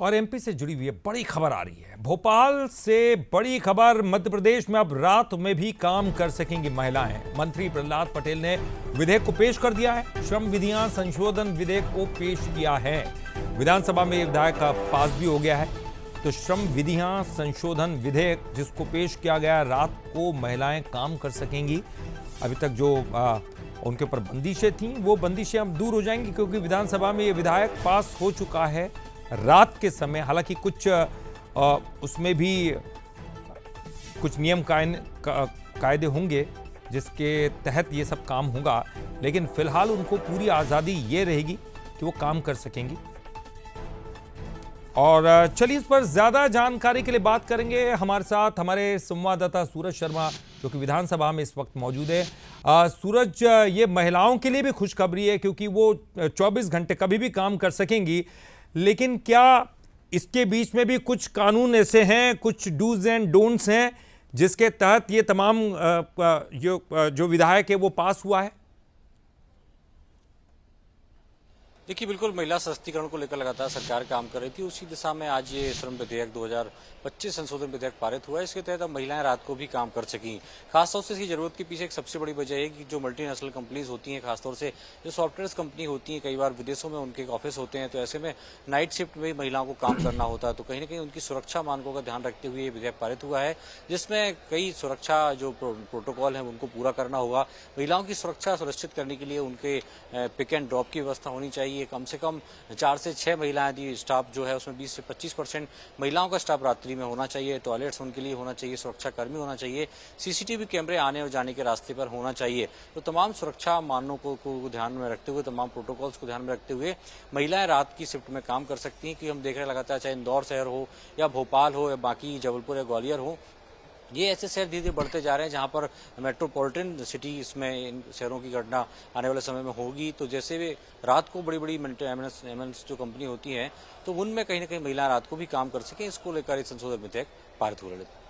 और एमपी से जुड़ी हुई बड़ी खबर आ रही है। भोपाल से बड़ी खबर, मध्य प्रदेश में अब रात में भी काम कर सकेंगी महिलाएं। मंत्री प्रहलाद पटेल ने विधेयक को पेश कर दिया है। श्रम विधियां संशोधन विधेयक को पेश किया है। विधानसभा में विधेयक पास भी हो गया है। तो श्रम विधियां संशोधन विधेयक जिसको पेश किया गया, रात को महिलाएं काम कर सकेंगी। अभी तक जो उनके ऊपर बंदिशें थी वो बंदिशें अब दूर हो जाएंगी, क्योंकि विधानसभा में ये विधेयक पास हो चुका है रात के समय। हालांकि कुछ उसमें भी कुछ नियम कायदे होंगे जिसके तहत ये सब काम होगा, लेकिन फिलहाल उनको पूरी आज़ादी ये रहेगी कि वो काम कर सकेंगी। और चलिए इस पर ज्यादा जानकारी के लिए बात करेंगे। हमारे साथ हमारे संवाददाता सूरज शर्मा, जो कि विधानसभा में इस वक्त मौजूद है। सूरज, ये महिलाओं के लिए भी खुशखबरी है क्योंकि वो 24 घंटे कभी भी काम कर सकेंगी, लेकिन क्या इसके बीच में भी कुछ कानून ऐसे हैं, कुछ डूज एंड डोंट्स हैं जिसके तहत ये तमाम जो विधेयक है वो पास हुआ है? देखिए, बिल्कुल महिला सशक्तिकरण को लेकर लगातार सरकार काम कर रही थी। उसी दिशा में आज ये श्रम विधेयक 2025 संशोधन विधेयक पारित हुआ है। इसके तहत अब महिलाएं रात को भी काम कर सकी। खासतौर से इसकी जरूरत के पीछे एक सबसे बड़ी वजह है कि जो मल्टीनेशनल कंपनीज होती हैं, खासतौर से जो सॉफ्टवेयर कंपनी होती हैं, कई बार विदेशों में उनके ऑफिस होते हैं, तो ऐसे में नाइट शिफ्ट में महिलाओं को काम करना होता है। तो कहीं ना कहीं उनकी सुरक्षा मानकों का ध्यान रखते हुए ये विधेयक पारित हुआ है, जिसमें कई सुरक्षा जो प्रोटोकॉल है उनको पूरा करना होगा। महिलाओं की सुरक्षा सुनिश्चित करने के लिए उनके पिक एंड ड्रॉप की व्यवस्था होनी चाहिए। कम से कम 4 से 6 महिलाएं थी। स्टाफ जो है उसमें 20 से 25% महिलाओं का स्टाफ रात्रि में होना चाहिए। टॉयलेट्स उनके लिए होना चाहिए, सुरक्षा कर्मी होना चाहिए, सीसीटीवी कैमरे आने और जाने के रास्ते पर होना चाहिए। तो तमाम सुरक्षा मानकों को ध्यान में रखते हुए, तमाम प्रोटोकॉल्स को ध्यान में रखते हुए महिलाएं रात की शिफ्ट में काम कर सकती हैं। कि हम देख रहे हैं लगातार, चाहे इंदौर शहर हो या भोपाल हो या बाकी जबलपुर या ग्वालियर हो, ये ऐसे शहर धीरे धीरे बढ़ते जा रहे हैं जहां पर मेट्रोपॉलिटन सिटी इसमें इन शहरों की घटना आने वाले समय में होगी। तो जैसे वे रात को बड़ी बड़ी एमएनएस जो कंपनी होती है, तो उनमें कहीं ना कहीं महिलाएं रात को भी काम कर सकें। इसको लेकर इस संशोधन विधेयक पारित हो रहे थे।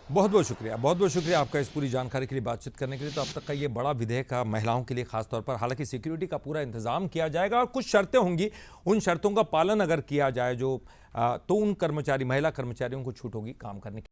बहुत बहुत शुक्रिया आपका इस पूरी जानकारी के लिए, बातचीत करने के लिए। तो अब तक का ये बड़ा विधेयक महिलाओं के लिए खासतौर पर, हालांकि सिक्योरिटी का पूरा इंतजाम किया जाएगा और कुछ शर्तें होंगी, उन शर्तों का पालन अगर किया जाए तो उन महिला कर्मचारियों को छूट होगी काम करने की।